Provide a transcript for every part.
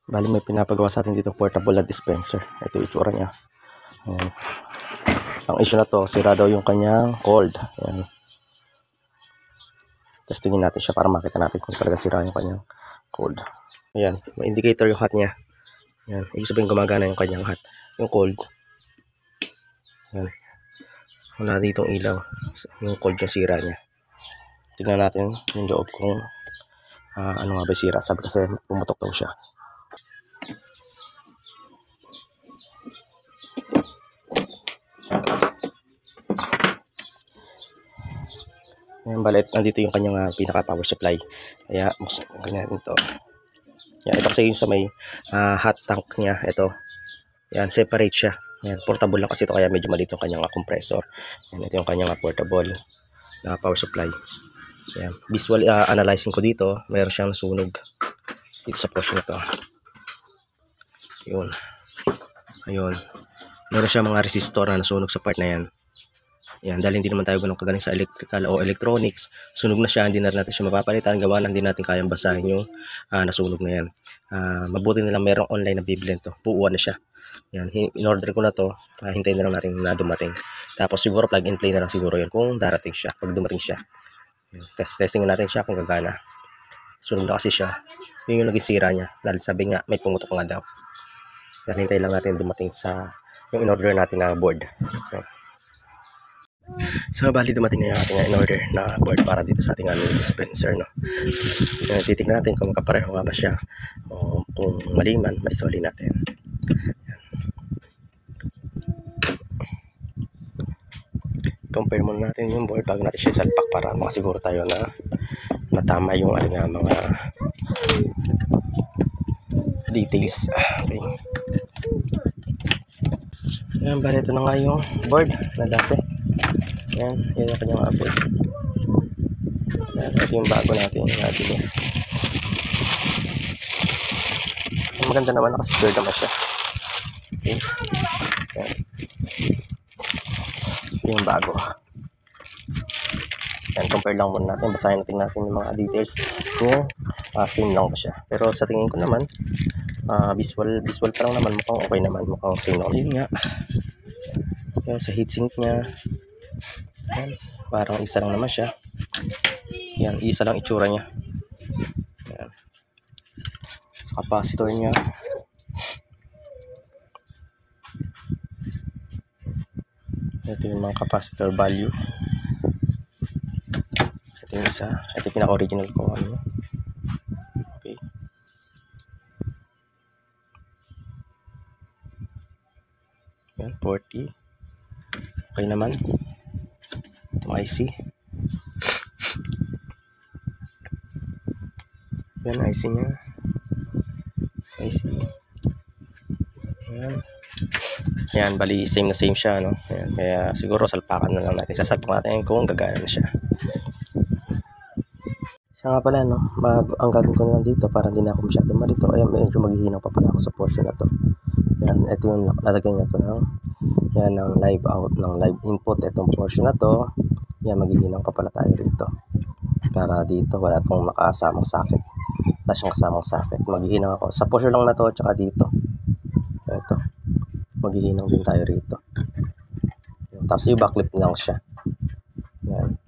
Bali may pinapagawa sa atin dito portable na dispenser. Ito yung itsura niya. Ayan. Ang issue na to, sira daw yung kanyang cold. Ayan. Testingin natin siya para makita natin kung talaga sira yung kanyang cold. Ayan, may indicator yung hot niya. Ayan, ibig sabihin gumagana yung kanyang hot. Yung cold. Ayan. Wala ditong ilaw. Yung cold yung sira niya. Tignan natin yung loob kung ano nga ba sira. Sabi kasi pumutok daw siya. Ayan, balit nandito yung kanyang pinaka power supply. Kaya ganyan ito. Yan, ito kasi yung sa may hot tank niya. Ito. Yan, separate siya. Yan, portable lang kasi ito kaya medyo maliit yung kanyang compressor. Yan, ito yung kanyang portable na power supply. Yan, visual analyzing ko dito, mayroon siyang nasunog dito sa portion na to. Yun. Ayun. Meron siyang mga resistor na nasunog sa part na yan. Yan, dahil hindi naman tayo ganun kagaling sa electrical o electronics, sunog na siya, hindi na natin siya mapapalitan, gawa na hindi natin kayang basahin yung nasunog na yan. Mabuti nilang merong online na bibili to, buuan na siya. Yan, in-order ko na to, hintayin na lang natin na dumating. Tapos siguro plug and play na lang siguro yun kung darating siya, pag dumating siya. Yan, testing natin siya kung gagana. Sunog na kasi siya, yun yung naging sira niya, dahil sabi nga may pumutok nga daw. Yan, hintayin lang natin dumating sa yung in-order natin na board. Yan. So, bali dumating na yung ating in-order na board para dito sa ating dispenser, no? Titignan natin kung makapareho nga ba siya o kung mali man, maisoli natin. Compare muna natin yung board bago natin siya isalpak para makasiguro tayo na matama yung mga details. Okay. Ayan, bali ito na nga yung board na dati. Yan, yun yung kanyang upload. Yan, ito yung bago natin yung nabili. Maganda naman, nakasecure naman siya. Okay. Yan. Ito yung bago. Yan, compare lang muna natin. Basahin natin yung mga details kung same lang ba siya. Pero sa tingin ko naman, visual pa lang naman, mukhang okay naman. Mukhang same lang. Yun nga. Yan, sa heatsink niya. Yan, parang isa lang naman siya. Yan, isa lang itsura niya. Yan. Sa capacitor niya. Ito yung mga capacitor value. Ito yung isa. Ito yung pinaka-original ko. Ano. Okay. Yan, 40. Okay naman. Itong IC. Yan, IC niya. IC. Yan. Yan, bali same na same siya, no? Yan, kaya siguro salpakan na lang natin. Sasalpak natin kung gagana na siya. Siya nga pala, no? Ang gagawin ko na lang dito para hindi na ako masyado malito. Ayan, medyo maghihinaw pa pala ako sa portion na to. Yan, ito yung lalagyan niya to ng yan, ng live out, ng live input. Itong portion na to, yan, maghihinaw pa pala tayo rito. Para dito, wala itong nakasamang sakit. Wala siyang kasamang sakit. Maghihinaw ako. Sa portion lang na to, tsaka dito. Ito. Maghihinaw din tayo rito. Tapos yung backlift lang siya. Yan.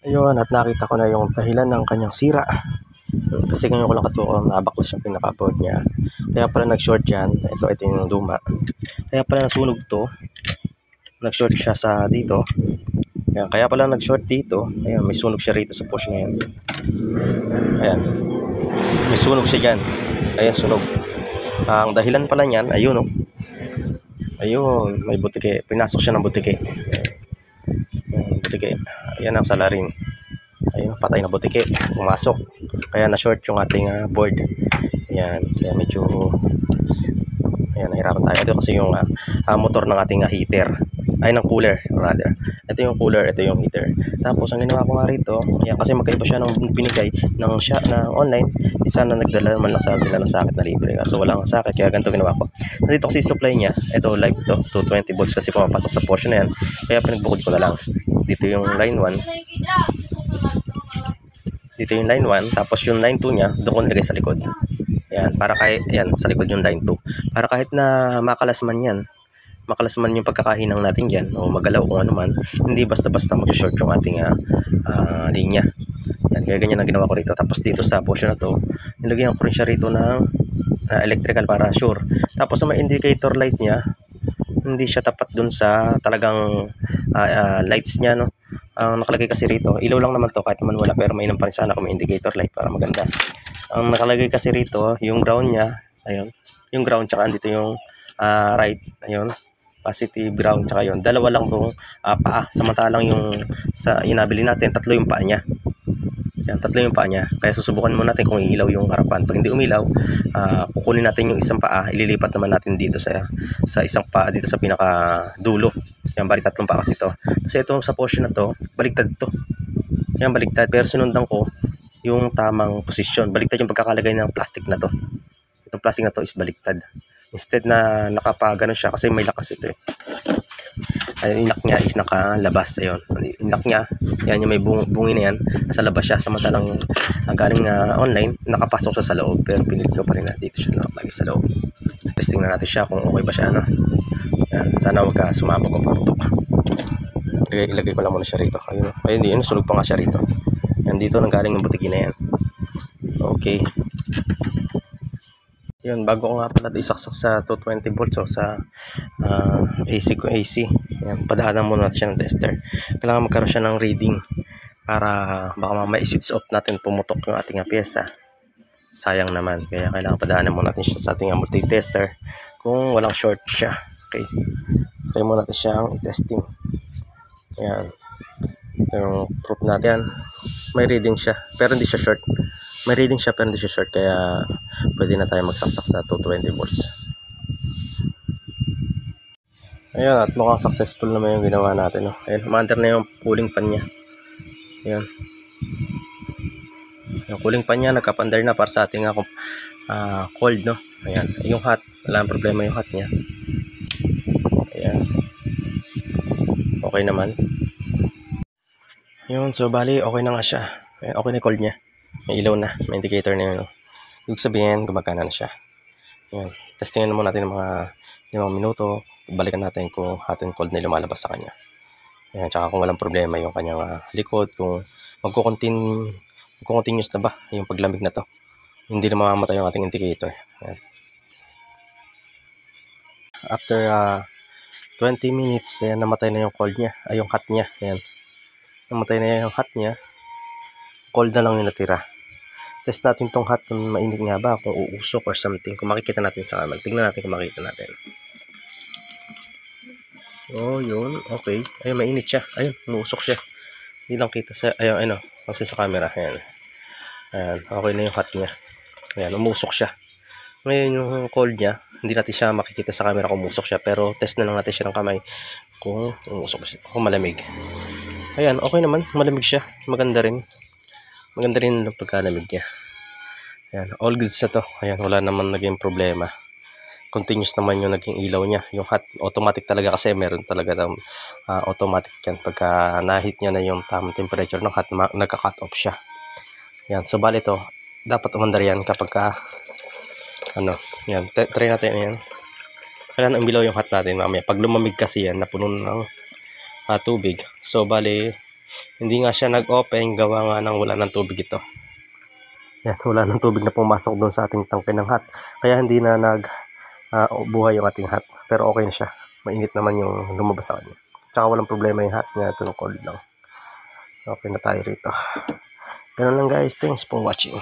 Ayun, at nakita ko na yung dahilan ng kanyang sira. Kasi ngayon ko lang kasi nabaklas yung pinaka-board niya. Kaya pala nag-short yan. Ito yung luma. Kaya pala nasunog to. Nag-short siya sa dito. Ayan, kaya pala nag-short dito. Ayan, may sunog siya rito sa portion na yan. Ayan. May sunog siya dyan. Ayan, sunog. Ang dahilan pala niyan, ayun, oh. Ayun, may butike. Pinasok siya ng butike. Ayan, butike. Ayan ang salarin. Ayun, patay na butike. Pumasok. Kaya na-short yung ating board. Ayan, kaya medyo ayan, nahirapan tayo. Ito kasi yung motor ng ating heater. Ay, ng cooler, rather. Ito yung cooler, ito yung heater. Tapos, ang ginawa ko nga rito, ayan, kasi magkaiba siya ng binigay ng online. Isa na nagdala naman lang sila ng socket na libre. So, wala kang socket, kaya ganito ginawa ko. Nandito kasi supply niya. Ito, live to, 220 volts kasi pumapasok sa portion na yan. Kaya pinagbukod ko na lang. Dito yung line 1. Dito yung line 1. Tapos yung line 2 niya, doon ko nilagay sa likod. Ayan, para kahit, ayan, sa likod yung line 2. Para kahit na makalas man yan, yung pagkakahinang natin dyan o magalaw kung ano man, hindi basta-basta mag-short yung ating linya. Yan, kaya ganyan ang ginawa ko rito. Tapos dito sa portion na to, nilagyan ko rin siya rito ng electrical para sure. Tapos sa may indicator light niya, hindi siya tapat dun sa talagang lights niya, no? Ang nakalagay kasi rito, ilaw lang naman to kahit naman wala, pero mainam pa rin sana kung may indicator light para maganda. Ang nakalagay kasi rito, yung ground niya, ayun, yung ground tsaka andito yung right, ayun, positive ground tsaka yun. Dalawa lang tong paa. Samantalang yung sa inabili natin, tatlo yung paa niya. Yan, tatlo yung paa niya. Kaya susubukan muna natin kung iilaw yung harapan. Pag hindi umilaw, kukunin natin yung isang paa, ililipat naman natin dito sa isang paa dito sa pinaka dulo. Yan, bali tatlong paa kasi ito. Kasi ito sa portion na to, baligtad to. Yan, baligtad. Pero sinundan ko yung tamang posisyon. Baligtad yung pagkakalagay ng plastic na to. Itong plastic na to is baligtad. Instead na nakapagano siya kasi may lakas ito eh. Ay, inak niya is nakalabas. Ayun. Inak niya, yan yung may bungi na yan. Nasa labas siya. Samantalang yung galing online, nakapasok siya sa loob. Pero pinilit ko pa rin na dito siya nakapagay sa loob. Testing na natin siya kung okay ba siya. Ano? Yan. Sana wag sumabog o parutok. Ilagay ko lang muna siya rito. Ayun. Ayun, yun, sunog pa nga siya rito. Yan, dito nang galing yung butiki na yan. Okay. Yun, bago ko nga pala isaksak sa 220 volts o sa AC ko AC. Yan, padaanan muna natin siya ng tester. Kailangan magkaroon siya ng reading para baka mamaya i-switch off natin, pumutok yung ating pyesa. Sayang naman. Kaya kailangan padaanan muna natin siya sa ating multi-tester kung walang short siya. Okay. Try muna natin siyang i-testing. Yan. Ito yung proof natin. May reading siya pero hindi siya short. May reading siya pero hindi siya short, kaya pwede na tayo magsaksak sa 220 volts. Ayan, at mukhang successful naman yung ginawa natin. No? Ayan, umaandar na yung cooling fan niya. Ayan. Yung cooling fan niya, nagkapandar na para sa ating cold. No? Ayan, yung hot, wala ang problema yung hot niya. Ayan. Okay naman. Yun, so bali, okay na nga siya. Ayan, okay na yung cold niya. May ilaw na, may indicator na yun. No? Ibig sabihin, gumagana na siya. Yan. Testingin naman natin ng mga 5 minuto. Balikan natin kung hot and cold na lumalabas sa kanya. Yan. Tsaka kung walang problema yung kanyang likod, kung magkukontinuous na ba yung paglamig na to. Hindi na mamamatay yung ating indicator. Yan. After 20 minutes, yan, namatay na yung cold niya. Ay, yung hot niya. Yan. Namatay na yung hot niya. Cold na lang yung natira. Test natin tong hot kung mainit nga ba, kung uusok or something. Kung makikita natin sa camera. Tingnan natin kung makikita natin. Oh, yun. Okay. Ayun, mainit siya. Ayun, uusok siya. Hindi lang kita sa, ayun, ano, kasi sa camera. Ayan. Ayan, okay na yung hot niya. Ayan, umusok siya. Ngayon, yung cold niya, hindi natin siya makikita sa camera kung umusok siya. Pero test na lang natin siya ng kamay kung umusok siya, kung malamig. Ayan, okay naman. Malamig siya. Maganda rin. Maganda rin yung pagkalamig niya. Ayan, all goods na to. Ayan, wala naman naging problema. Continuous naman yung naging ilaw niya. Yung hot, automatic talaga kasi meron talaga automatic yan. Pagka nahit niya na yung tamang temperature ng hot, nagka-cut off siya. Ayan, so bali ito, dapat umandar yan kapag yan, try natin yan. Kailangan umilaw yung hot natin mamaya. Pag lumamig kasi yan, napuno ng tubig. So bali, hindi nga siya nag-open, gawa nga ng wala ng tubig ito. Yan, wala ng tubig na pumasok doon sa ating tangke ng hot. Kaya hindi na buhay yung ating hot. Pero okay na siya. Mainit naman yung lumabas sa kanya. Tsaka walang problema yung hot niya. Ito yung cold lang. Okay na tayo rito. Ganun lang guys. Thanks for watching.